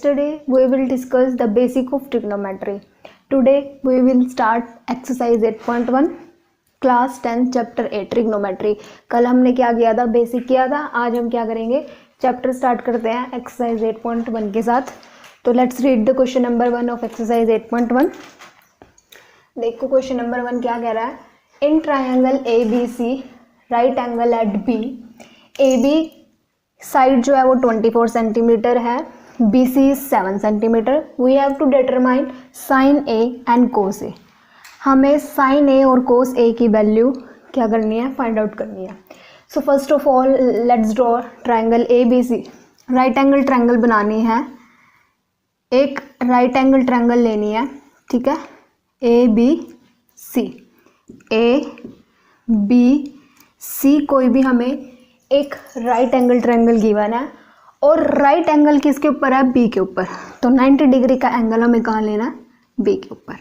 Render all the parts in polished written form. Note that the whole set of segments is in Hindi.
Yesterday we will discuss the basic of trigonometry. Today we will start exercise 8.1 class 10 chapter 8 trigonometry. कल हमने क्या किया था, बेसिक किया था. आज हम क्या करेंगे, चैप्टर स्टार्ट करते हैं एक्सरसाइज 8.1 के साथ. तो let's read the question number 1 of exercise 8.1. देखो क्वेश्चन नंबर 1 क्या कह रहा है. In triangle A B C right angle at B, A B side जो है वो 24 सेंटीमीटर है, B C 7 centimetre. We have to determine sine A and cos A. हमें साइन ए और कोस ए की वैल्यू क्या करनी है, फाइंड आउट करनी है. So first of all let's draw triangle A B C. Right angle triangle बनानी है, एक राइट एंगल ट्रायंगल लेनी है, ठीक है. A B C, A B सी कोई भी हमें एक राइट एंगल ट्रायंगल गिवन है और राइट एंगल किसके ऊपर है, बी के ऊपर. तो 90 डिग्री का एंगल हमें कहाँ लेना है, बी के ऊपर.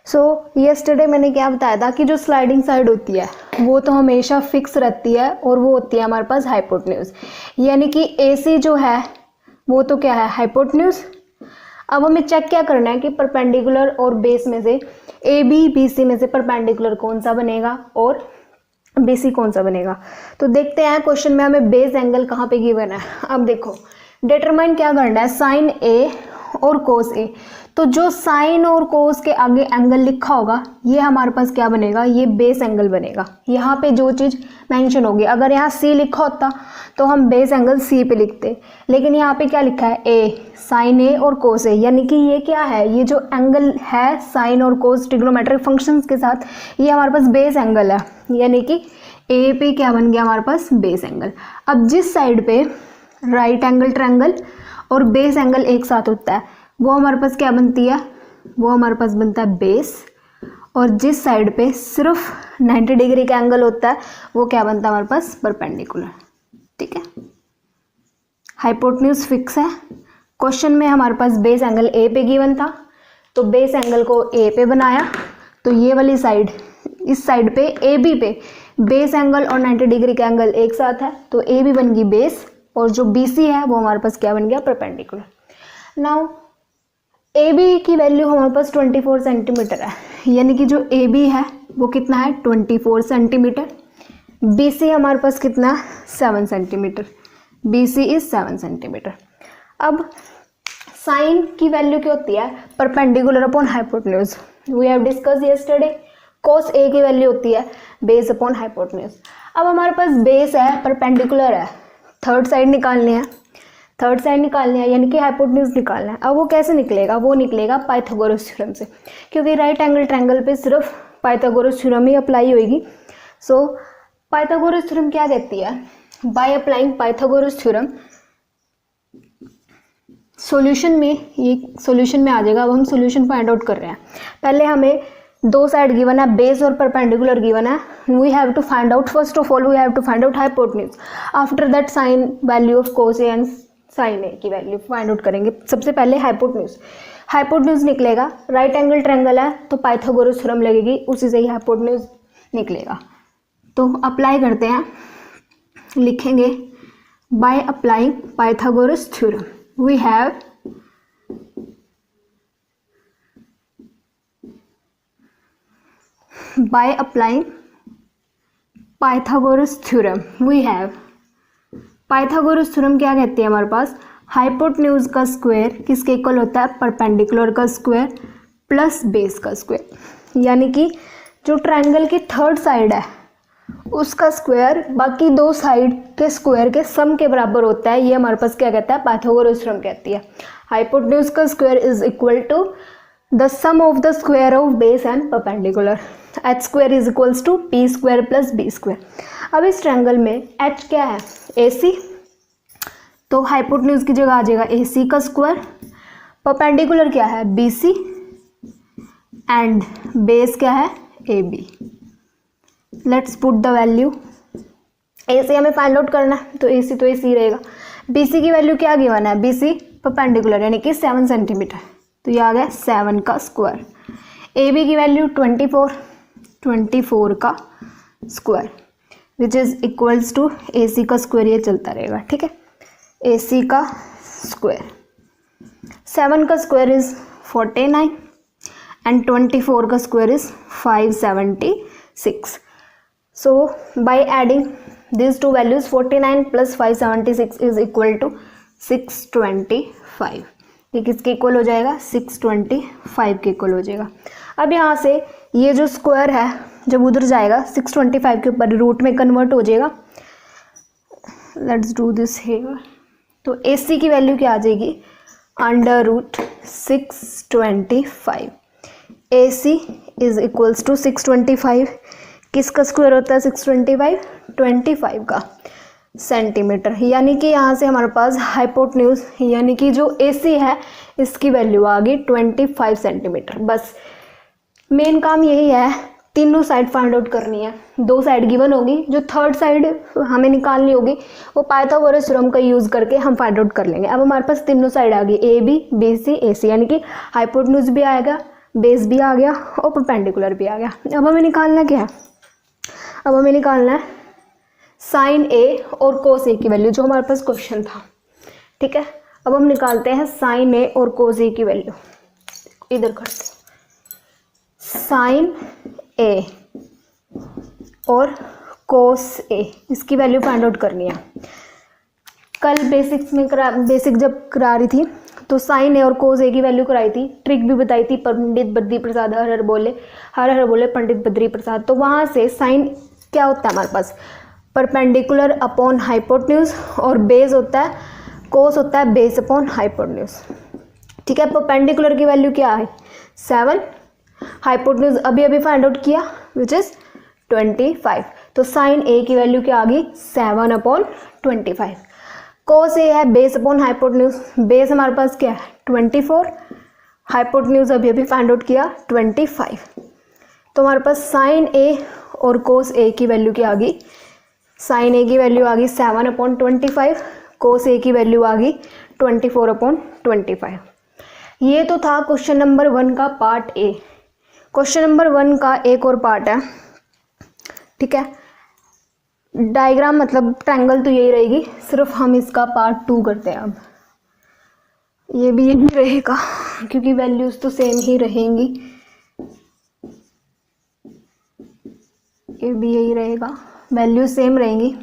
सो येस्टरडे मैंने क्या बताया था कि जो स्लाइडिंग साइड होती है वो तो हमेशा फिक्स रहती है और वो होती है हमारे पास हाइपोटेन्यूज. यानी कि ए सी जो है वो तो क्या है, हाइपोटेन्यूज. अब हमें चेक क्या करना है कि परपेंडिकुलर और बेस में से ए बी बी सी में से परपेंडिकुलर कौन सा बनेगा और बी सी कौन सा बनेगा. तो देखते हैं क्वेश्चन में हमें बेस एंगल कहाँ पे गिवन है. अब देखो डिटरमाइन क्या करना है, साइन ए और कोस ए. तो जो साइन और कोस के आगे एंगल लिखा होगा ये हमारे पास क्या बनेगा, ये बेस एंगल बनेगा. यहाँ पे जो चीज़ मेंशन होगी, अगर यहाँ सी लिखा होता तो हम बेस एंगल सी पे लिखते, लेकिन यहाँ पे क्या लिखा है, ए, साइन ए और कोस ए. यानी कि ये क्या है, ये जो एंगल है साइन और कोस ट्रिग्नोमेट्रिक फंक्शंस के साथ, ये हमारे पास बेस एंगल है. यानी कि ए पे क्या बन गया हमारे पास, बेस एंगल. अब जिस साइड पे राइट एंगल ट्रायंगल और बेस एंगल एक साथ होता है वो हमारे पास क्या बनती है, वो हमारे पास बनता है बेस. और जिस साइड पे सिर्फ 90 डिग्री का एंगल होता है वो क्या बनता है हमारे पास, परपेंडिकुलर. ठीक है, हाइपोटेन्यूज फिक्स है. क्वेश्चन में हमारे पास बेस एंगल ए पे गिवन था तो बेस एंगल को ए पे बनाया. तो ये वाली साइड, इस साइड पे ए बी पे बेस एंगल और 90 डिग्री का एंगल एक साथ है तो ए बी बन गई बेस और जो बी सी है वो हमारे पास क्या बन गया, परपेंडिकुलर. नाउ ए बी की वैल्यू हमारे पास 24 सेंटीमीटर है. यानी कि जो ए बी है वो कितना है, 24 सेंटीमीटर. बी सी हमारे पास कितना, 7 centimetre. B C is 7 centimetre. अब साइन की वैल्यू क्या होती है, perpendicular upon hypotenuse. We have discuss yesterday. Cos A की वैल्यू होती है बेस अपॉन हाइपोटेन्यूज. अब हमारे पास बेस है, परपेंडिकुलर है, थर्ड साइड निकालनी है. थर्ड साइड निकालनी है यानी कि हाइपोटेन्यूज निकालना है. अब वो कैसे निकलेगा, वो निकलेगा पाइथागोरस थ्योरम से, क्योंकि राइट एंगल ट्रायंगल पे सिर्फ पाइथागोरस थ्योरम ही अप्लाई होगी. सो पाइथागोरस थ्योरम क्या कहती है, by applying Pythagoras theorem solution में, ये सॉल्यूशन में आ जाएगा. अब हम सॉल्यूशन फाइंड आउट कर रहे हैं. पहले हमें दो साइड गिवन है, बेस और परपेंडिकुलर गिवन है. We have to find out, first of all we have to find out hypotenuse. After that sine value of cos A and sine A की वैल्यू फाइंड आउट करेंगे. सबसे पहले हाइपोटेन्यूज. हाइपोटेन्यूज निकलेगा, राइट एंगल ट्रायंगल है तो पाइथागोरस थ्योरम लगेगी, उसी से ही हाइपोटेन्यूज निकलेगा. तो अप्लाई करते हैं, लिखेंगे by applying Pythagoras theorem we have by applying Pythagoras theorem we have. Pythagoras theorem क्या कहती है हमारे पास, हाइपोटेन्यूज का स्क्वायर किसके इक्वल होता है, परपेंडिकुलर का स्क्वायर प्लस बेस का स्क्वायर. यानी कि जो ट्रायंगल की थर्ड साइड है उसका स्क्वायर बाकी दो साइड के स्क्वायर के सम के बराबर होता है. ये हमारे पास क्या कहता है, पाइथागोरस थ्योरम कहती है. हाइपोटेन्यूज का square is equal to the sum of the square of base and perpendicular. H square is equals to P square plus B square. अब इस ट्रायंगल में एच क्या है, ए सी, तो हाइपोटेन्यूज की जगह आ जाएगा ए सी का स्क्वायर. परपेंडिकुलर क्या है, बी सी, एंड बेस क्या है, A B. Let's put the value. A C हमें फाइंड आउट करना है तो ए सी तो ए सी रहेगा. बी सी की वैल्यू क्या गिवन है, बी सी परपेंडिकुलर यानी कि 7 सेंटीमीटर, तो ये आ गया 7 का स्क्वायर. ए बी की वैल्यू 24 का square which is equals to A C का स्क्वायर. ये चलता रहेगा, ठीक है, ए सी का स्क्वायर. 7 का स्क्वायर इज 49 एंड 24 का square is 576. So by adding these two values 49 plus 576 is equal to 625. ये किसके इक्वल हो जाएगा? 625 के इक्वल हो जाएगा. अब यहाँ से ये जो स्क्वायर है जब उधर जाएगा 625 के ऊपर रूट में कन्वर्ट हो जाएगा. Let's do this here. तो AC की वैल्यू क्या आ जाएगी? Under root 625. AC is equals to 625. किसका स्क्वायर होता है 625? 25 का सेंटीमीटर. यानी कि यहाँ से हमारे पास हाइपोटेन्यूज यानी कि जो AC है इसकी वैल्यू आ गई 25 सेंटीमीटर. बस मेन काम यही है, तीनों साइड फाइंड आउट करनी है. 2 साइड गिवन होगी, जो थर्ड साइड हमें निकालनी होगी वो पाइथागोरस थ्योरम का यूज़ करके हम फाइंड आउट कर लेंगे. अब हमारे पास तीनों साइड आ गई AB BC AC, यानी कि हाइपोटेन्यूज भी आएगा, बेस भी आ गया और परपेंडिकुलर भी आ गया. अब हमें निकालना क्या है? अब हमें निकालना है साइन A और कोस A की वैल्यू, जो हमारे पास क्वेश्चन था. ठीक है, अब हम निकालते हैं साइन A और कोस A की वैल्यू. इधर करते हैं साइन A और कोस A, इसकी वैल्यू फाइंड आउट करनी है. कल बेसिक जब करा रही थी तो साइन A और कोस A की वैल्यू कराई थी, ट्रिक भी बताई थी. पंडित बद्री प्रसाद हर हर बोले पंडित बद्री प्रसाद. तो वहाँ से साइन क्या होता है हमारे पास? परपेंडिकुलर अपॉन हाइपोटेन्यूज, और बेस होता है कोस होता है बेस अपॉन हाइपोटेन्यूज. ठीक है, परपेंडिकुलर की वैल्यू क्या है? 7. हाइपोटेन्यूज अभी फाइंड आउट किया विच इज 25. तो साइन A की वैल्यू क्या आ गई? 7/25. कोस A है बेस अपॉन हाइपोटेन्यूज. बेस हमारे पास क्या है? 24. हाइपोटेन्यूज अभी फाइंड आउट किया 25. तो हमारे पास साइन A और कोस A की वैल्यू क्या आ गई? साइन A की वैल्यू आ गई 7/25. कोस A की वैल्यू आ गई 24/25. ये तो था क्वेश्चन नंबर 1 का पार्ट A. क्वेश्चन नंबर 1 का एक और पार्ट है. ठीक है, डायग्राम मतलब ट्रायंगल तो यही रहेगी, सिर्फ हम इसका पार्ट 2 करते हैं. अब ये भी यही रहेगा क्योंकि वैल्यूज तो सेम ही रहेंगी. ये भी यही रहेगा, वैल्यू सेम रहेंगी.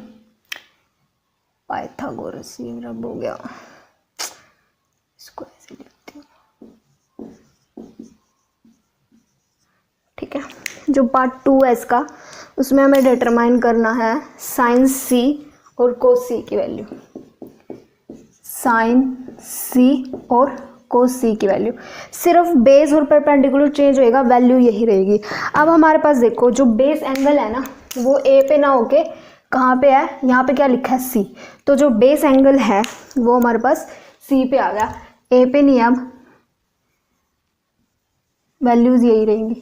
पाइथागोरस ये रब हो गया, इसको ऐसे लिखती हूँ. ठीक है, जो पार्ट 2 है इसका, उसमें हमें डिटरमाइन करना है साइन C और कोस C की वैल्यू. साइन C और कोस C की वैल्यू, सिर्फ बेस और परपेंडिकुलर चेंज होएगा, वैल्यू यही रहेगी. अब हमारे पास देखो जो बेस एंगल है ना वो A पे ना होके कहाँ पे है? यहाँ पे क्या लिखा है? C. तो जो बेस एंगल है वो हमारे पास C पे आ गया, A पे नहीं. अब वैल्यूज यही रहेंगी.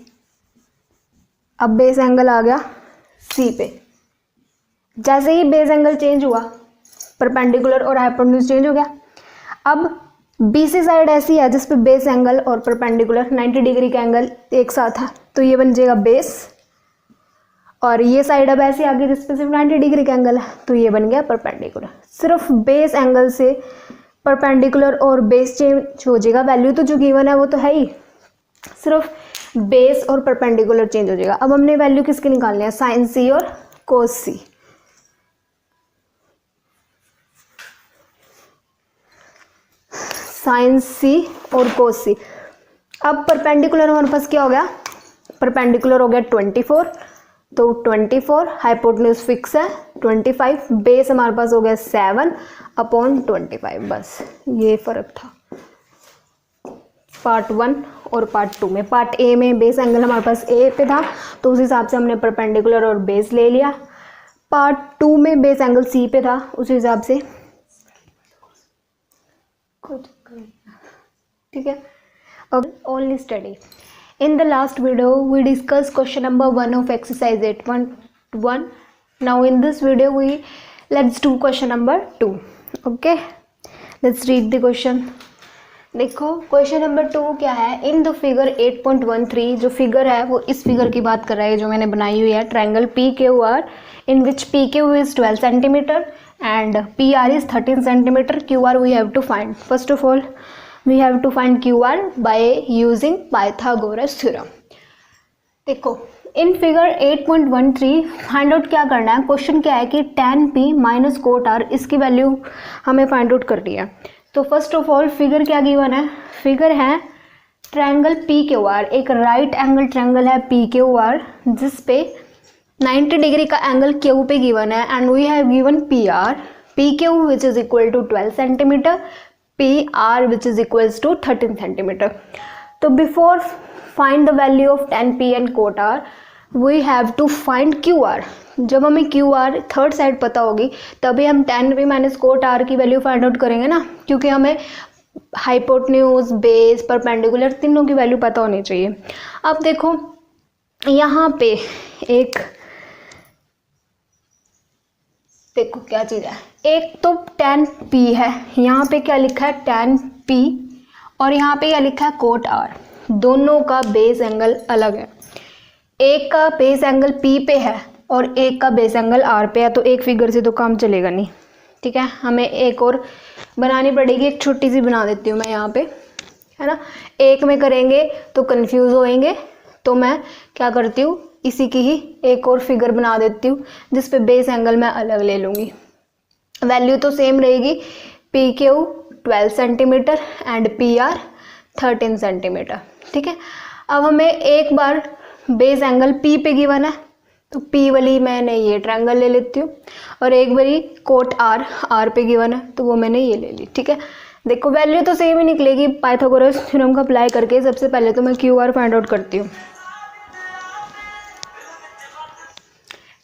अब बेस एंगल आ गया C पे. जैसे ही बेस एंगल चेंज हुआ परपेंडिकुलर और हाइपोटेन्यूज चेंज हो गया. अब BC साइड ऐसी है जिस पे बेस एंगल और परपेंडिकुलर 90 डिग्री का एंगल एक साथ है, तो ये बन जाएगा बेस. और ये साइड अब ऐसी आ गई जिस पे सिर्फ 90 डिग्री का एंगल है, तो ये बन गया परपेंडिकुलर. सिर्फ बेस एंगल से परपेंडिकुलर और बेस चेंज हो जाएगा. वैल्यू तो जो गिवन है वो तो है ही, सिर्फ बेस और परपेंडिकुलर चेंज हो जाएगा. अब हमने वैल्यू किसकी निकालनी है? साइन C और कोस C. साइन C और कोस C. अब परपेंडिकुलर हमारे पास क्या हो गया? परपेंडिकुलर हो गया 24. तो 24, हाइपोटेन्यूज फिक्स है 25, बेस हमारे पास हो गया 7/25. बस ये फर्क था पार्ट 1 और पार्ट 2 में. पार्ट A में बेस एंगल हमारे पास A पे था तो उस हिसाब से हमने परपेंडिकुलर और बेस ले लिया. पार्ट 2 में बेस एंगल C पे था, उस हिसाब से. ठीक है, अब only study. In the last video, we discussed question number 1 of exercise 8.1. Now in this video, let's do question number 2. Okay, let's read the question. देखो क्वेश्चन नंबर 2 क्या है? इन द फिगर 8.13, जो फिगर है वो इस फिगर की बात कर रहा है जो मैंने बनाई हुई है. Triangle PQR in which PQ is 12 cm and PR is 13 cm. QR we have to find. First of all, we have to find Q R by using Pythagoras theorem. देखो इन फिगर 8.13 फाइंड आउट क्या करना है, क्वेश्चन क्या है कि tan p minus cot r, इसकी वैल्यू हमें फाइंड आउट करनी है। तो फर्स्ट ऑफ ऑल फिगर क्या गिवन है, फिगर है ट्रायंगल पी क्यू आर, एक राइट एंगल ट्रायंगल है पी क्यू आर जिस पे 90 डिग्री का एंगल क्यू पे गिवन है and we have given P R, P Q which is equal to 12 centimetre, P R which is equals to 13 centimetre. तो before find the value of tan p and cot r we have to find Q R. जब हमें क्यू आर थर्ड साइड पता होगी तभी हम tan p minus cot r की वैल्यू फाइंड आउट करेंगे ना, क्योंकि हमें हाइपोटेन्यूज, बेस, परपेंडिकुलर तीनों की वैल्यू पता होनी चाहिए। अब देखो यहाँ पे एक, देखो क्या चीज़ है, एक तो tan p है, यहाँ पे क्या लिखा है tan p और यहाँ पे क्या लिखा है कोट r, दोनों का बेस एंगल अलग है। एक का बेस एंगल p पे है और एक का बेस एंगल r पे है, तो एक फिगर से तो काम चलेगा नहीं, ठीक है, हमें एक और बनानी पड़ेगी। एक छोटी सी बना देती हूँ मैं यहाँ पे, है ना, एक में करेंगे तो कंफ्यूज होएंगे, तो मैं क्या करती हूँ इसी की ही एक और फिगर बना देती हूँ जिस पे बेस एंगल मैं अलग ले लूँगी। वैल्यू तो सेम रहेगी, P Q 12 centimetre and P R 13 centimetre, ठीक है। अब हमें एक बार बेस एंगल पी पे गिवन है तो पी वाली मैंने ये ट्रायंगल ले लेती हूँ और एक बारी कोट आर पे गिवन है तो वो मैंने ये ले ली, ठीक है। देखो वैल्यू तो सेम ही निकलेगी पाइथागोरस थ्योरम का अप्लाई करके। सबसे पहले तो मैं क्यू आर फाइंड आउट करती हूँ,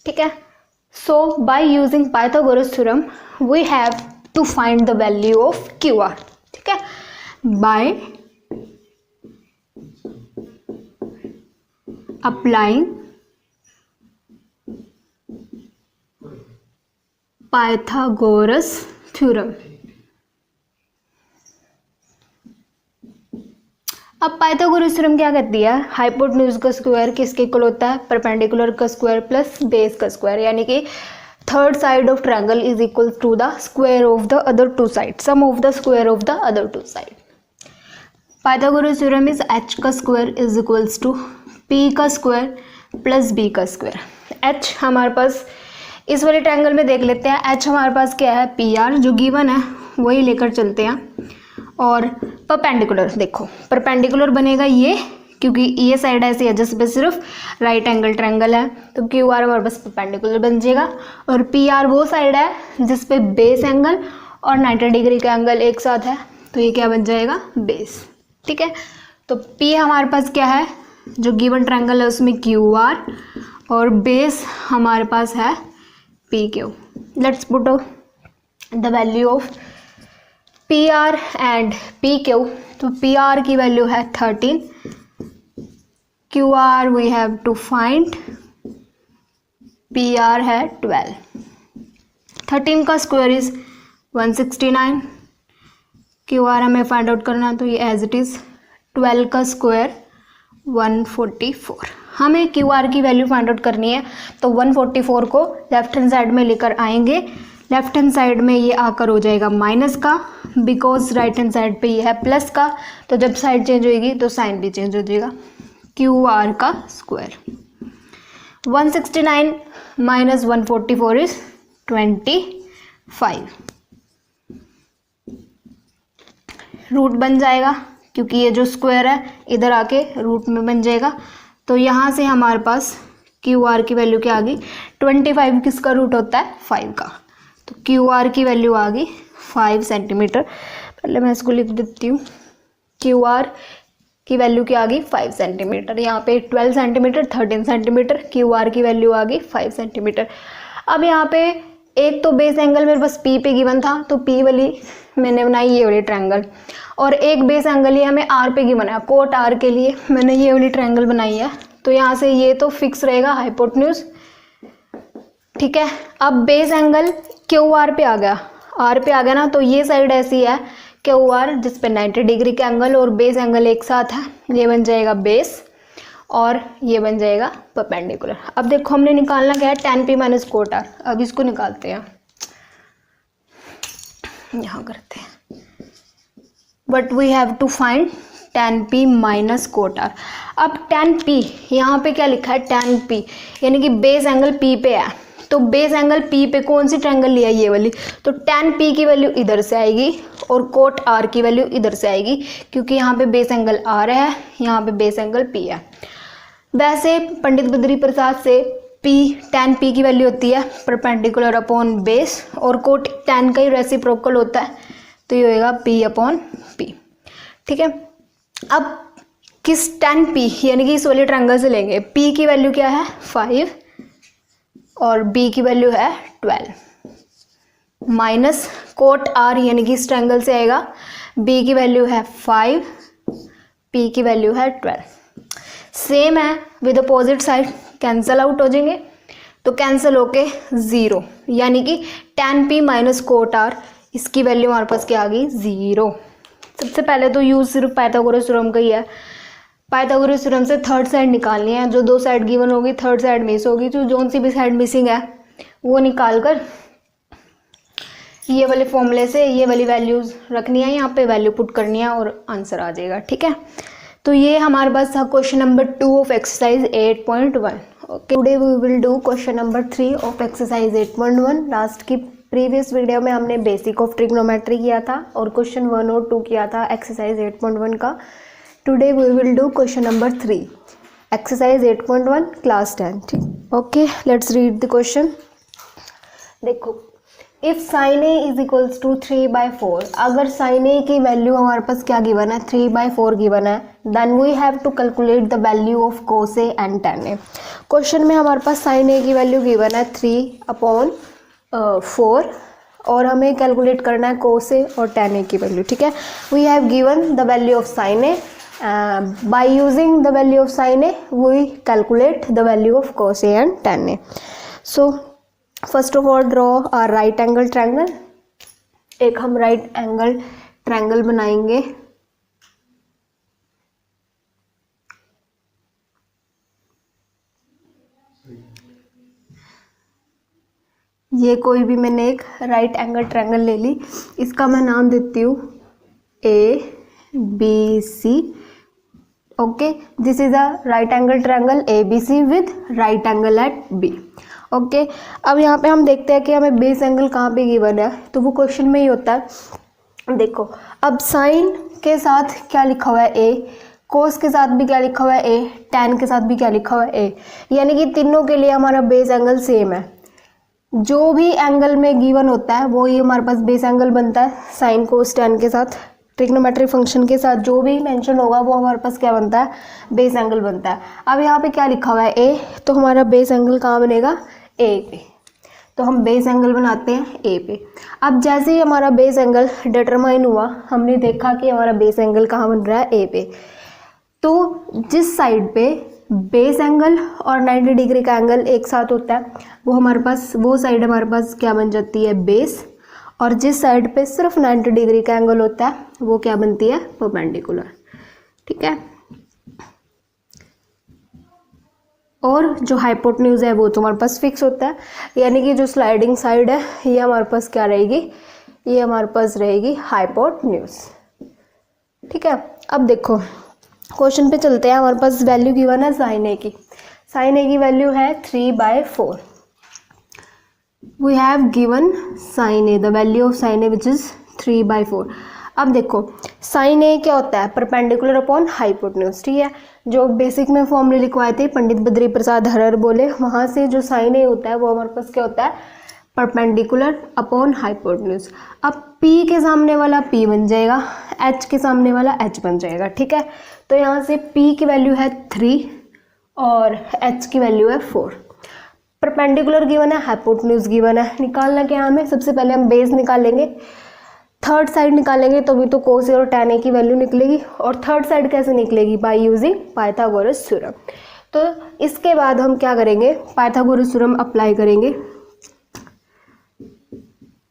ठीक है। So by using Pythagoras theorem we have to find the value of Q R, ठीक है। By applying Pythagoras theorem. अब पाइथागोरस थ्योरम क्या कहती है, हाइपोटेन्यूज का स्क्वायर किसके इक्वल होता है, परपेंडिकुलर का स्क्वायर प्लस बेस का स्क्वायर, यानी कि third side of triangle is equal to the square of the other two side, sum of the square of the other two side. Pythagoras theorem is H का square is equals to P का स्क्वायर प्लस बी का स्क्वायर। एच हमारे पास इस वाले ट्रायंगल में देख लेते हैं, एच हमारे पास क्या है पी आर जो गिवन है वही लेकर चलते हैं, और परपेंडिकुलर देखो परपेंडिकुलर बनेगा ये, क्योंकि ये साइड ऐसी है जिस पे सिर्फ राइट एंगल ट्रायंगल है, तो क्यू आर हमारे पास परपेंडिकुलर बन जाएगा, और पी आर वो साइड है जिस पे बेस एंगल और 90 डिग्री का एंगल एक साथ है, तो ये क्या बन जाएगा बेस, ठीक है। तो पी हमारे पास क्या है, जो गिवन ट्रायंगल है उसमें क्यू आर, और बेस हमारे पास है P Q. Let's put the value of P R and P Q. तो पी आर की वैल्यू है 13, Q R we have to find, P R है 12, 13 का स्क्वायर इज 169, क्यू आर हमें फाइंड आउट करना है तो ये एज इट इज 12 का स्क्वायर 144। हमें क्यू आर की वैल्यू फाइंड आउट करनी है तो 144 को लेफ्ट हैंड साइड में लेकर आएंगे, लेफ्ट हैंड साइड में ये आकर हो जाएगा माइनस का, बिकॉज राइट हैंड साइड पे ये है प्लस का, तो जब साइड चेंज होएगी तो साइन भी चेंज हो जाएगा। क्यू आर का स्क्वायर 169 माइनस 144 इज 25, रूट बन जाएगा क्योंकि ये जो स्क्वायर है इधर आके रूट में बन जाएगा, तो यहाँ से हमारे पास क्यू आर की वैल्यू क्या आ गई, 25 किसका रूट होता है 5 का, तो क्यू आर की वैल्यू आ गई 5 सेंटीमीटर। पहले मैं इसको लिख देती हूँ, क्यू आर की वैल्यू क्या आ गई 5 सेंटीमीटर, यहाँ पे 12 सेंटीमीटर 13 सेंटीमीटर, क्यू आर की वैल्यू आ गई 5 सेंटीमीटर। अब यहाँ पे एक तो बेस एंगल मेरे पास पी पे गिवन था तो पी वाली मैंने बनाई ये वाली ट्रायंगल, और एक बेस एंगल ये हमें आर पे गिवन है, कोट आर के लिए मैंने ये वाली ट्रायंगल बनाई है, तो यहाँ से ये तो फिक्स रहेगा हाइपोटेन्यूज, ठीक है। अब बेस एंगल क्यू आर पे आ गया, आर पे आ गया ना, तो ये साइड ऐसी है क्यू आर जिस पे 90 डिग्री का एंगल और बेस एंगल एक साथ है, ये बन जाएगा बेस और ये बन जाएगा परपेंडिकुलर। अब देखो हमने निकालना क्या है tan p minus cot R, अब इसको निकालते हैं, यहाँ करते हैं but we have to find tan p minus cot r। अब tan p यहाँ पे क्या लिखा है, tan p यानी कि बेस एंगल p पे है, तो बेस एंगल p पे कौन सी ट्रायंगल लिया है, ये वाली, तो tan p की वैल्यू इधर से आएगी और कोट r की वैल्यू इधर से आएगी, क्योंकि यहाँ पे बेस एंगल r है, यहाँ पे बेस एंगल p है। वैसे पंडित बद्री प्रसाद से p tan p की वैल्यू होती है परपेंडिकुलर अपॉन बेस, और कोट tan का ही रेसिप्रोकल होता है, तो ये होएगा p अपॉन p। ठीक है, अब किस tan p यानी कि इस वाले ट्रायंगल से लेंगे, p की वैल्यू क्या है 5 और b की वैल्यू है 12, माइनस कोट r यानी कि इस ट्रायंगल से आएगा, b की वैल्यू है 5, p की वैल्यू है 12। सेम है with opposite side, cancel out हो जाएंगे, तो कैंसिल होके 0, यानी कि tan p minus cot r, इसकी वैल्यू हमारे पास क्या आ गई 0। सबसे पहले तो यूज सिर्फ पाइथागोरस थ्योरम का ही है, पाइथागोरस थ्योरम से थर्ड साइड निकालनी है, जो दो साइड गिवन होगी थर्ड साइड मिस होगी, तो जो सी भी साइड मिसिंग है वो निकाल कर ये वाले फॉर्मूले से ये वाली वैल्यूज रखनी है, यहाँ पे वैल्यू पुट करनी है और आंसर आ जाएगा। ठीक है, तो ये हमारे पास था question number 2 of exercise 8.1। Okay, today we will do question number 3 of exercise 8.1। Last की प्रीवियस वीडियो में हमने बेसिक ऑफ ट्रिग्नोमेट्री किया था और क्वेश्चन 1 और 2 किया था एक्सरसाइज 8.1 का। Today we will do question number 3 exercise 8.1 class 10। Okay, let's read the question. देखो, if sine A is equals to 3/4, अगर साइन ए की वैल्यू हमारे पास क्या गिवन है 3/4 गिवन है, then we have to calculate the value of cos A and tan A. Question में हमारे पास साइन ए की वैल्यू गिवन है 3/4 और हमें कैलकुलेट करना है कोस ए और tan ए की वैल्यू। ठीक है, we have given the value of sine A, by using the value of sine A we calculate the value of cos A and tan A. So first of all draw a right angle triangle. एक हम राइट एंगल ट्रायंगल बनाएंगे। ये कोई भी मैंने एक राइट एंगल ट्रायंगल ले ली, इसका मैं नाम देती हूँ ABC। Okay, this is a right angle triangle ABC with right angle at B। Okay, अब यहाँ पे हम देखते हैं कि हमें बेस एंगल कहाँ पे गिवन है, तो वो क्वेश्चन में ही होता है। देखो, अब साइन के साथ क्या लिखा हुआ है A, कोस के साथ भी क्या लिखा हुआ है A, tan के साथ भी क्या लिखा हुआ है A, यानी कि तीनों के लिए हमारा बेस एंगल सेम है। जो भी एंगल में गिवन होता है वो ये हमारे पास बेस एंगल बनता है। साइन कोस tan के साथ ट्रिग्नोमेट्रिक फंक्शन के साथ जो भी मेंशन होगा वो हमारे पास क्या बनता है, बेस एंगल बनता है। अब यहाँ पे क्या लिखा हुआ है A, तो हमारा बेस एंगल कहाँ बनेगा A पे, तो हम बेस एंगल बनाते हैं A पे। अब जैसे ही हमारा बेस एंगल डिटरमाइन हुआ, हमने देखा कि हमारा बेस एंगल कहाँ बन रहा है A पे, तो जिस साइड पे बेस एंगल और 90 डिग्री का एंगल एक साथ होता है वो हमारे पास, वो साइड हमारे पास क्या बन जाती है बेस, और जिस साइड पे सिर्फ 90 डिग्री का एंगल होता है वो क्या बनती है परपेंडिकुलर। ठीक है, और जो हाइपोटेन्यूज है वो तो हमारे पास फिक्स होता है, यानी कि जो स्लाइडिंग साइड है ये हमारे पास क्या रहेगी, ये हमारे पास रहेगी हाइपोटेन्यूज। ठीक है, अब देखो क्वेश्चन पे चलते हैं। हमारे पास वैल्यू गिवन है साइन ए की, साइन ए की वैल्यू है 3/4। We have given sine A, the value of sine A which is 3/4। अब देखो साइन ए क्या होता है, परपेंडिकुलर अपॉन हाइपोटेन्यूज। ठीक है, जो बेसिक में फॉर्मूले लिखवाए थे पंडित बद्री प्रसाद हरर बोले, वहाँ से जो साइन ए होता है वो हमारे पास क्या होता है, परपेंडिकुलर अपॉन हाइपोटेन्यूज। अब P के सामने वाला P बन जाएगा, H के सामने वाला H बन जाएगा। ठीक है, तो यहाँ से P की वैल्यू है 3 और H की वैल्यू है 4। परपेंडिकुलर गिवन है, हाइपोटेन्यूज गिवन है, निकालना क्या हमें, सबसे पहले हम बेस निकालेंगे, थर्ड साइड निकालेंगे, तो भी तो कोस ए और tan ए की वैल्यू निकलेगी। और थर्ड साइड कैसे निकलेगी, बाय यूजिंग पाइथागोरस थ्योरम। तो इसके बाद हम क्या करेंगे, पाइथागोरस थ्योरम अप्लाई करेंगे।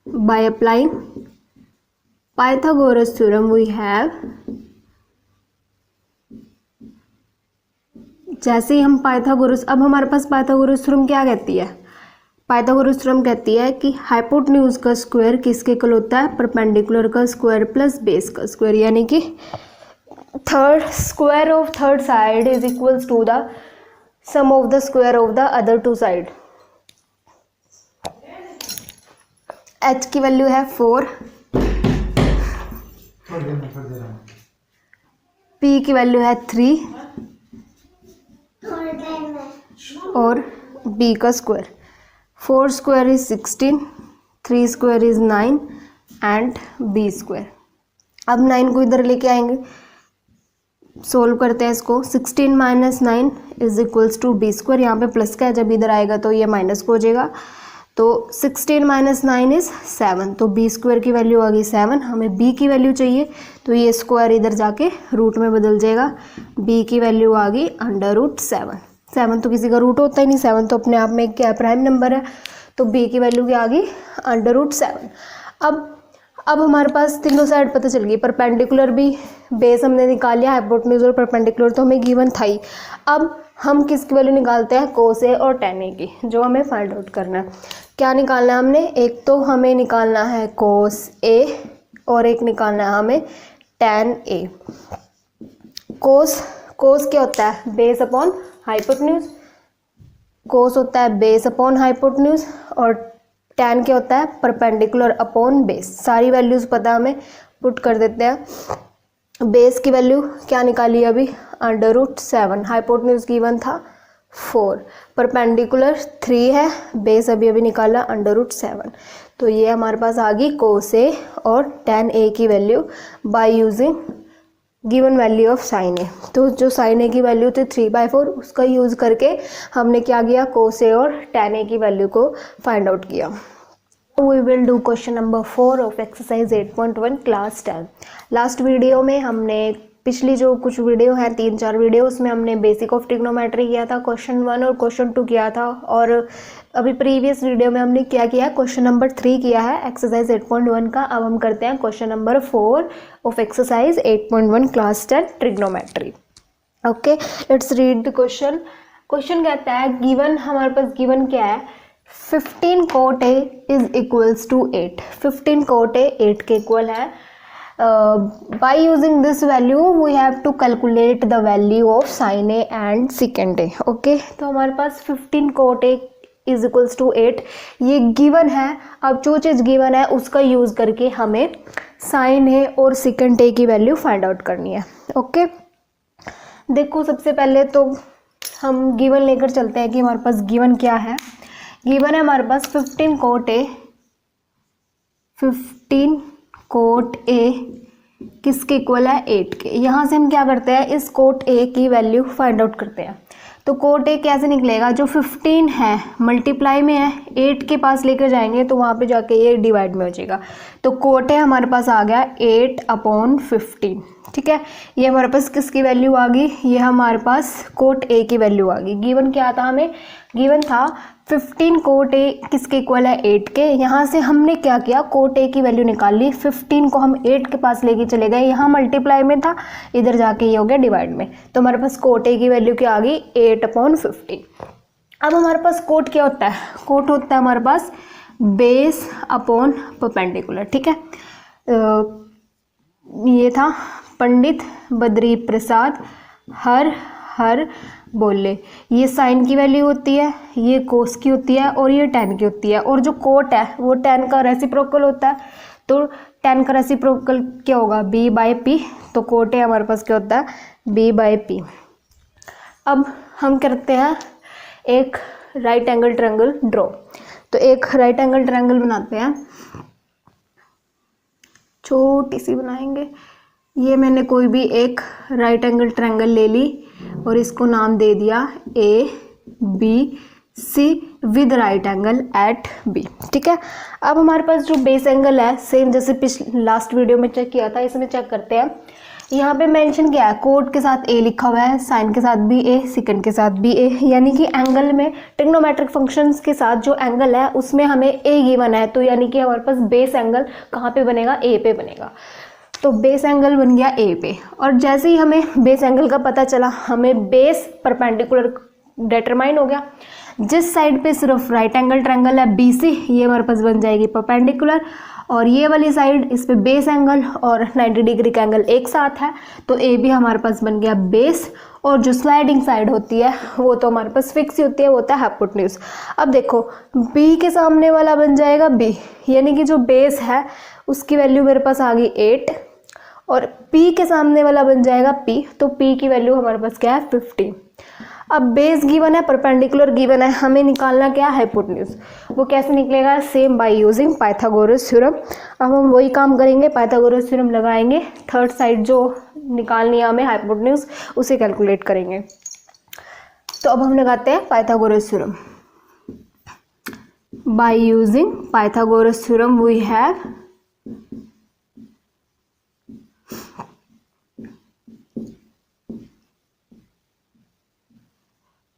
By applying Pythagoras theorem we have, जैसे ही हम पाइथागोरस, अब हमारे पास पाइथागोरस थ्योरम क्या कहती है, पाइथागोरस थ्योरम कहती है कि हाइपोटेन्यूज का स्क्वायर किसके इक्वल होता है, परपेंडिकुलर का स्क्वायर प्लस बेस का स्क्वायर, यानी कि third square of third side is equals to the sum of the square of the other two side. h की वैल्यू है 4, p की वैल्यू है 3 और b का square 4 square is 16, 3 square is 9 and b square. अब 9 को इधर लेके आएंगे, सोल्व करते हैं इसको। 16 minus 9 is equals to B square, यहाँ पे प्लस का है, जब इधर आएगा तो ये माइनस को हो जाएगा। तो 16 माइनस 9 इज 7, तो बी स्क्वायर की वैल्यू आ गई 7। हमें बी की वैल्यू चाहिए, तो ये स्क्वायर इधर जाके रूट में बदल जाएगा। बी की वैल्यू आ गई √7। 7 तो किसी का रूट होता ही नहीं, 7 तो अपने आप में क्या प्राइम नंबर है, तो बी की वैल्यू क्या आ गई √7। अब हमारे पास तीनों साइड पता चल गई, परपेंडिकुलर भी बेस हमने निकाल लिया, हाइपोटेन्यूज और परपेंडिकुलर तो हमें गिवन था ही। अब हम किसकी वैल्यू निकालते हैं, कोस ए और टेन ए की, जो हमें फाइंड आउट करना है। क्या निकालना है हमने, एक तो हमें निकालना है कोस ए और एक निकालना है हमें टेन ए। कोस क्या होता है, बेस अपॉन हाइपोटेन्यूज, कोस होता है बेस अपॉन हाइपोटेन्यूज, और टेन क्या होता है, परपेंडिकुलर अपॉन बेस। सारी वैल्यूज पता हमें, पुट कर देते हैं। बेस की वैल्यू क्या निकाली अभी, √7, हाइपोटेन्यूज गिवन था 4, परपेंडिकुलर 3 है, बेस अभी निकाला √7। तो ये हमारे पास आ गई कोस ए और टेन ए की value by using given value of sine A. तो जो साइन ए की वैल्यू थी 3/4, उसका यूज़ करके हमने क्या किया, कोस ए और टेन ए की वैल्यू को फाइंड आउट किया। We will do question number 4 of exercise 8.1 class 10। Last video में हमने, पिछली जो कुछ वीडियो हैं 3-4 वीडियो, उसमें हमने बेसिक ऑफ ट्रिग्नोमेट्री किया था, क्वेश्चन 1 और क्वेश्चन 2 किया था, और अभी प्रीवियस वीडियो में हमने क्या किया है, क्वेश्चन नंबर 3 किया है एक्सरसाइज 8.1 का। अब हम करते हैं question number 4 of exercise 8.1 class 10 trigonometry. Okay, let's read the question. Question कहता है, गिवन, हमारे पास गिवन क्या है, 15 cot A is equals to 8। 15 cot A 8 के इक्वल है। By using this value we have to calculate the value of sin A and secant A। Okay, तो हमारे पास 15 cot A is equals to 8 ये गिवन है। अब जो चीज़ गिवन है उसका यूज़ करके हमें sin A और secant A की वैल्यू फाइंड आउट करनी है। ओके, देखो सबसे पहले तो हम गिवन लेकर चलते हैं कि हमारे पास गिवन क्या है। गिवन है हमारे पास 15 cot A, 15 cot A किसके इक्वल है, 8 के। यहाँ से हम क्या करते हैं, इस cot A की वैल्यू फाइंड आउट करते हैं। तो cot A कैसे निकलेगा, जो 15 है मल्टीप्लाई में है, 8 के पास लेकर जाएंगे तो वहाँ पे जाके ये डिवाइड में हो जाएगा। तो cot A हमारे पास आ गया 8/15। ठीक है, ये हमारे पास किसकी वैल्यू आ गई, ये हमारे पास cot A की वैल्यू आ गई। गिवन क्या था हमें, गिवन था 15 cot A किसके इक्वल है, 8 के। यहाँ से हमने क्या किया, cot A की वैल्यू निकाल ली, 15 को हम 8 के पास लेके चले गए, यहाँ मल्टीप्लाई में था, इधर जाके ये हो गया डिवाइड में। तो हमारे पास cot A की वैल्यू क्या आ गई, 8/15। अब हमारे पास कोट क्या होता है, कोट होता है हमारे पास बेस अपॉन परपेंडिकुलर। ठीक है, ये था पंडित बद्री प्रसाद हर बोले, ये साइन की वैल्यू होती है, ये कोस की होती है और ये टेन की होती है। और जो कोट है वो टेन का रेसिप्रोकल होता है, तो टेन का रेसिप्रोकल क्या होगा, b/p। तो कोट है हमारे पास क्या होता है, b/p। अब हम करते हैं एक राइट एंगल ट्रायंगल ड्रॉ। तो एक राइट एंगल ट्रायंगल बनाते हैं, छोटी सी बनाएंगे। ये मैंने कोई भी एक राइट एंगल ट्रायंगल ले ली और इसको नाम दे दिया ABC with right angle at B। ठीक है, अब हमारे पास जो बेस एंगल है, सेम जैसे पिछले लास्ट वीडियो में चेक किया था, इसमें चेक करते हैं। यहाँ पे मेंशन किया है, कोट के साथ A लिखा हुआ है, साइन के साथ भी A, सेकंड के साथ भी A, यानी कि एंगल में ट्रिग्नोमेट्रिक फंक्शंस के साथ जो एंगल है उसमें हमें A गिवन है। तो यानी कि हमारे पास बेस एंगल कहाँ पे बनेगा, A पे बनेगा। तो बेस एंगल बन गया A पे। और जैसे ही हमें बेस एंगल का पता चला, हमें बेस परपेंडिकुलर डिटरमाइन हो गया। जिस साइड पे सिर्फ राइट एंगल ट्रायंगल है BC, ये हमारे पास बन जाएगी परपेंडिकुलर, और ये वाली साइड इस पे बेस एंगल और 90 डिग्री का एंगल एक साथ है, तो ए भी हमारे पास बन गया बेस। और जो स्लाइडिंग साइड होती है वो तो हमारे पास फिक्स ही होती है, वो होता है हाइपोटेन्यूज। अब देखो बी के सामने वाला बन जाएगा बी, यानी कि जो बेस है उसकी वैल्यू मेरे पास आ गई 8, और पी के सामने वाला बन जाएगा पी, तो पी की वैल्यू हमारे पास क्या है 15। अब बेस गिवन है, परपेंडिकुलर गिवन है, हमें निकालना क्या है हाइपोटेन्यूज। वो कैसे निकलेगा, same bye using Pythagoras theorem. अब हम वही काम करेंगे, पाइथागोरस थ्योरम लगाएंगे, थर्ड साइड जो निकालनी है हमें हाइपोटेन्यूज उसे कैलकुलेट करेंगे। तो अब हम लगाते हैं Pythagoras theorem. By using Pythagoras theorem we have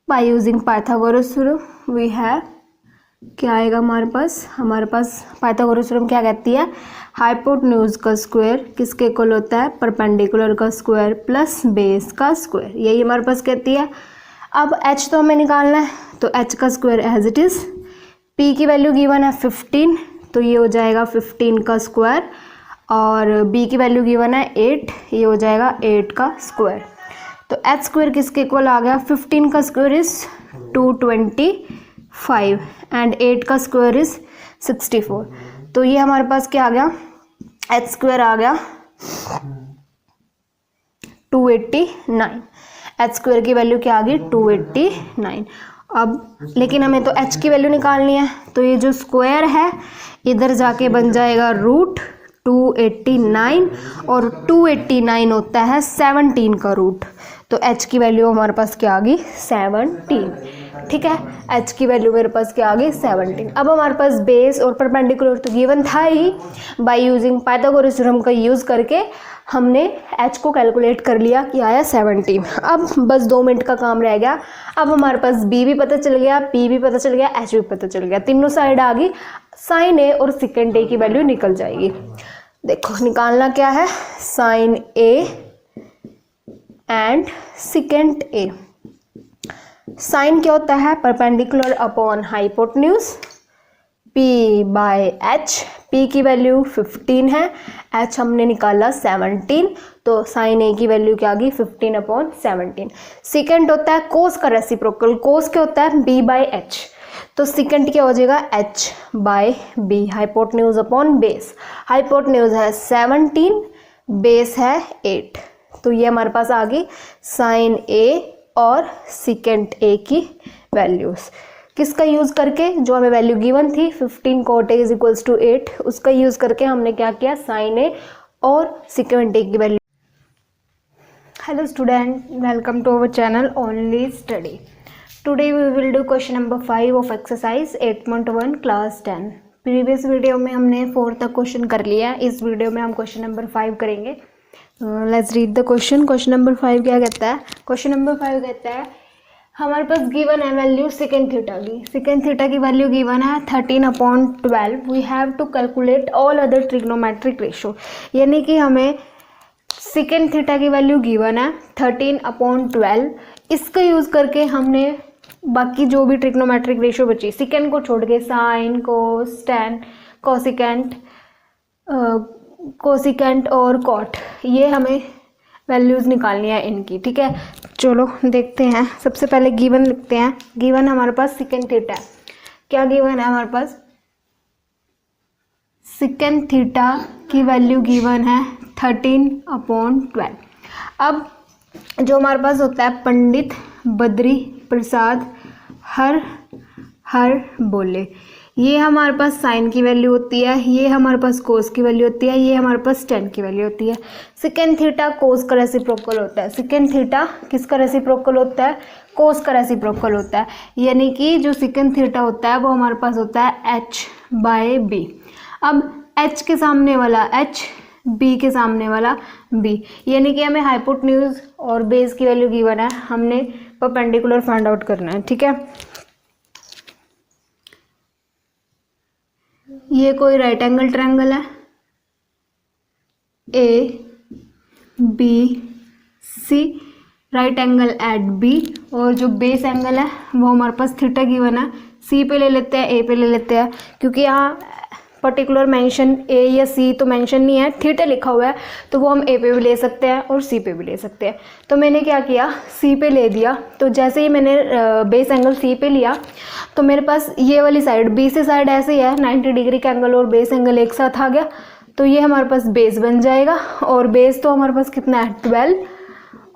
by using Pythagoras theorem we have, क्या आएगा हमारे पास पाइथागोरस थ्योरम क्या कहती है, हाइपोटेन्यूज का स्क्वायर किसके इक्वल होता है, परपेंडिकुलर का स्क्वायर प्लस बेस का स्क्वायर, यही हमारे पास कहती है। अब h तो हमें निकालना है, तो h का square as it is, p की वैल्यू गिवन है 15, तो ये हो जाएगा 15 का स्क्वायर, और b की वैल्यू गिवन है 8, ये हो जाएगा 8 का स्क्वायर। तो h स्क्वायर किसके इक्वल आ गया, 15 का स्क्वायर इज 225 एंड 8 का स्क्वायर इज 64, तो ये हमारे पास क्या आ गया, h स्क्वायर आ गया 289, h स्क्वायर की वैल्यू क्या आ गई 289। अब लेकिन हमें तो h की वैल्यू निकालनी है, तो ये जो स्क्वायर है इधर जाके बन जाएगा रूट 289, और 289 होता है 17 का रूट, तो h की वैल्यू हमारे पास क्या आ गई 17। ठीक है, h की वैल्यू मेरे पास क्या आ गई 17। अब हमारे पास बेस और परपेंडिकुलर तो गिवन था ही, बाय यूजिंग पाइथागोरस थ्योरम का यूज़ करके हमने h को कैलकुलेट कर लिया कि आया 17। अब बस 2 मिनट का काम रह गया। अब हमारे पास b भी पता चल गया, p भी पता चल गया, h भी पता चल गया, तीनों साइड आ गई, साइन a और सेकेंड a की वैल्यू निकल जाएगी। देखो निकालना क्या है, sine a and secant a। Sine क्या होता है, perpendicular upon hypotenuse, p by h, p की वैल्यू 15 है, h हमने निकाला 17, तो साइन a की वैल्यू क्या आ गई 15 अपॉन 17। सेकेंड होता है कोस का रेसिप्रोकल, कोस क्या होता है b बाय h, तो सेकेंड क्या हो जाएगा h by b, hypotenuse upon base, hypotenuse है 17, बेस है 8, तो ये हमारे पास आ गई साइन a और सेकेंड a की वैल्यूज। किसका यूज़ करके, जो हमें वैल्यू गिवन थी 15 cot a is equals to 8, उसका यूज़ करके हमने क्या किया, साइन a और सेकेंड a की value. Hello student, welcome to our channel Only Study. Today we will do question number 5 of exercise 8.1 class 10। Previous video में हमने 4 तक क्वेश्चन कर लिया है, इस वीडियो में हम क्वेश्चन नंबर 5 करेंगे। Let's read the question. Question number 5 क्या कहता है, क्वेश्चन नंबर 5 कहता है हमारे पास गिवन है वैल्यू सेकेंड थीटा की, सेकेंड थीटा की वैल्यू गिवन है 13/12, we have to calculate all other trigonometric ratio, यानी कि हमें सेकेंड थीटा की वैल्यू गिवन है 13/12, इसका यूज़ करके हमने बाकी जो भी ट्रिग्नोमेट्रिक रेशो बची सेकेंड को छोड़ के साइन, कोस, टैन, कोसिकेंट, कोसिकेंट और कॉट, ये हमें वैल्यूज़ निकालनी है इनकी। ठीक है, चलो देखते हैं। सबसे पहले गिवन लिखते हैं। गिवन हमारे पास सेकेंड थीटा, क्या गिवन है हमारे पास, सेकेंड थीटा की वैल्यू गिवन है 13/12। अब जो हमारे पास होता है पंडित बद्री प्रसाद हर बोले, ये हमारे पास साइन की वैल्यू होती है, ये हमारे पास कोस की वैल्यू होती है, ये हमारे पास टेन की वैल्यू होती है। सेकेंड थीटा कोस का रेसिप्रोकल होता है, सेकेंड थीटा किसका रेसिप्रोकल होता है, कोस का रेसिप्रोकल होता है, यानी कि जो सेकेंड थीटा होता है वो हमारे पास होता है h बाय b। अब h के सामने वाला h, b के सामने वाला b, यानी कि हमें हाइपोटेन्यूज और बेस की वैल्यू गिवन है, हमने परपेंडिकुलर फाइंड आउट करना है। ठीक है, ये कोई राइट एंगल ट्रायंगल है, A B C right angle at B, और जो बेस एंगल है वो हमारे पास थीटा गिवन है। सी पे ले लेते हैं, ए पे ले लेते हैं, क्योंकि यहाँ पर्टिकुलर मेंशन ए या सी तो मेंशन नहीं है, थीटा लिखा हुआ है, तो वो हम ए पे भी ले सकते हैं और सी पे भी ले सकते हैं। तो मैंने क्या किया, सी पे ले दिया। तो जैसे ही मैंने बेस एंगल सी पे लिया तो मेरे पास ये वाली साइड बी से साइड ऐसे ही है, 90 डिग्री का एंगल और बेस एंगल एक साथ आ गया, तो ये हमारे पास बेस बन जाएगा। और बेस तो हमारे पास कितना है, 12,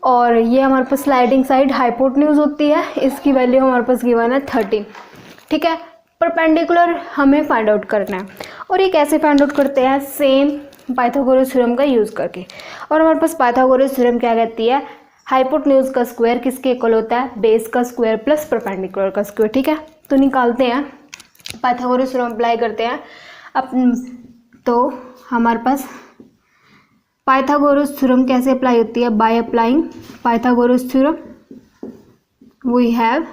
और ये हमारे पास स्लाइडिंग साइड हाइपोटेन्यूज होती है, इसकी वैल्यू हमारे पास गिवन है 13। ठीक है, परपेंडिकुलर हमें फाइंड आउट करना है, और ये कैसे फाइंड आउट करते हैं, सेम पाइथागोरस थ्योरम का यूज़ करके। और हमारे पास पाइथागोरस थ्योरम क्या कहती है, हाइपोटेन्यूज का स्क्वायर किसके इक्वल होता है, बेस का स्क्वायर प्लस परपेंडिकुलर का स्क्वायर। ठीक है, तो निकालते हैं, पाइथागोरस थ्योरम अप्लाई करते हैं। अब तो हमारे पास पाइथागोरस थ्योरम कैसे अप्लाई होती है, by applying Pythagoras theorem we have,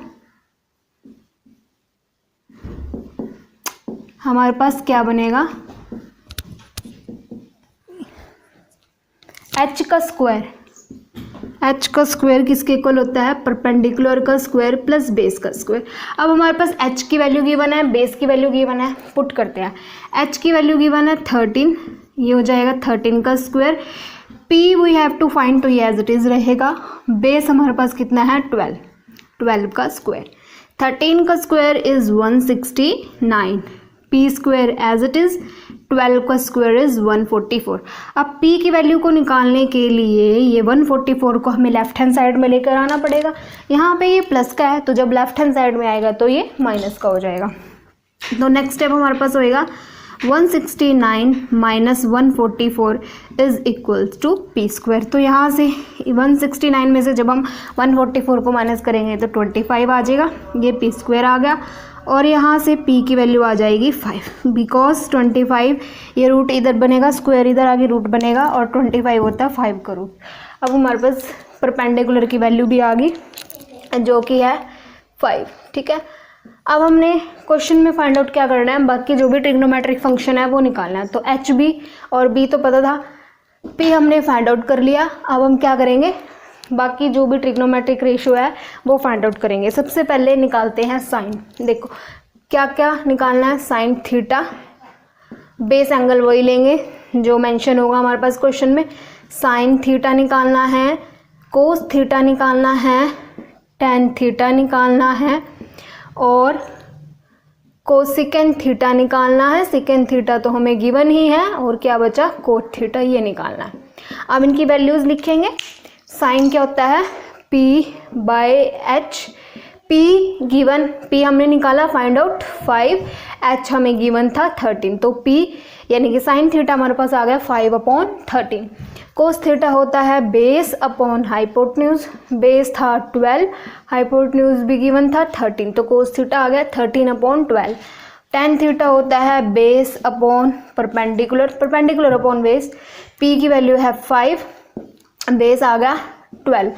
हमारे पास क्या बनेगा, h का स्क्वायर, h का स्क्वायर किसके इक्वल होता है, परपेंडिकुलर का स्क्वायर प्लस बेस का स्क्वायर। अब हमारे पास h की वैल्यू गिवन है, बेस की वैल्यू गिवन है, पुट करते हैं। h की वैल्यू गिवन है 13, ये हो जाएगा 13 का square. p we have to find, तो ये एज इट इज रहेगा। बेस हमारे पास कितना है, 12, 12 का स्क्वायर। 13 का square is 169, p square as it is, 12 का स्क्वायर इज 144। अब p की वैल्यू को निकालने के लिए ये 144 को हमें लेफ्ट हैंड साइड में लेकर आना पड़ेगा। यहाँ पे ये प्लस का है, तो जब लेफ्ट हैंड साइड में आएगा तो ये माइनस का हो जाएगा। तो नेक्स्ट स्टेप हमारे पास होएगा 169 minus 144 is equals to P square. तो यहाँ से 169 में से जब हम 144 को माइनस करेंगे तो 25 आ जाएगा, ये पी स्क्वायर आ गया। और यहाँ से p की वैल्यू आ जाएगी 5, बिकॉज 25, ये रूट इधर बनेगा, स्क्वायर इधर आगे रूट बनेगा, और 25 होता है 5 का रूट। अब हमारे पास परपेंडिकुलर की वैल्यू भी आ गई जो कि है 5। ठीक है, अब हमने क्वेश्चन में फाइंड आउट क्या करना है, बाकी जो भी ट्रिग्नोमेट्रिक फंक्शन है वो निकालना है। तो एच बी और बी तो पता था, p हमने फाइंड आउट कर लिया। अब हम क्या करेंगे, बाकी जो भी ट्रिग्नोमेट्रिक रेशियो है वो फाइंड आउट करेंगे। सबसे पहले निकालते हैं साइन। देखो क्या क्या निकालना है, साइन थीटा, बेस एंगल वही लेंगे जो मेंशन होगा हमारे पास क्वेश्चन में। साइन थीटा निकालना है, कोस थीटा निकालना है, टेन थीटा निकालना है, और कोसिकेंट थीटा निकालना है। सिकेंट थीटा तो हमें गिवन ही है, और क्या बचा, कोट थीटा, ये निकालना है। अब इनकी वैल्यूज लिखेंगे। साइन क्या होता है, p by H, p given, p हमने निकाला फाइंड आउट 5, h हमें गिवन था 13, तो p यानी कि साइन थीटा हमारे पास आ गया 5/13। कोस थीटा होता है बेस अपॉन हाइपोटेन्यूज, बेस था 12, हाइपोटेन्यूज भी गिवन था 13, तो कोस थीटा आ गया 13/12। टेन थीटा होता है base upon perpendicular, perpendicular upon base, p की वैल्यू है 5, बेस आ गया 12,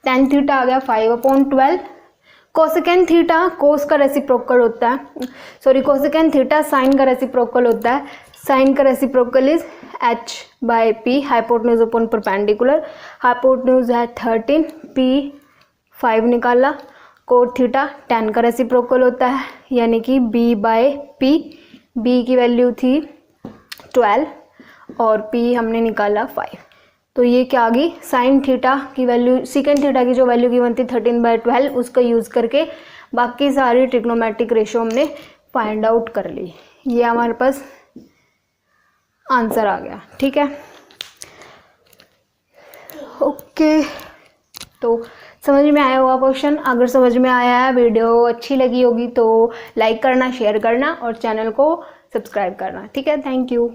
टेन थीटा आ गया 5/12। कोसेकेंट थीटा कोस का रेसिप्रोकल होता है, सॉरी कोसेकेंट थीटा साइन का रेसिप्रोकल होता है। साइन का reciprocal is h by p, hypotenuse upon perpendicular, hypotenuse है 13, p 5 निकाला। कोट थीटा टेन का रेसिप्रोकल होता है, यानी कि b बाय p, b की वैल्यू थी 12 और p हमने निकाला 5। तो ये क्या आ गई, साइन थीटा की वैल्यू, सीकेंट थीटा की जो वैल्यू गिवन थी 13/12, उसका यूज़ करके बाकी सारी ट्रिग्नोमेट्रिक रेशियो हमने फाइंड आउट कर ली। ये हमारे पास आंसर आ गया। ठीक है, ओके, तो समझ में आया होगा क्वेश्चन। अगर समझ में आया है, वीडियो अच्छी लगी होगी तो लाइक करना, शेयर करना और चैनल को सब्सक्राइब करना। ठीक है, थैंक यू।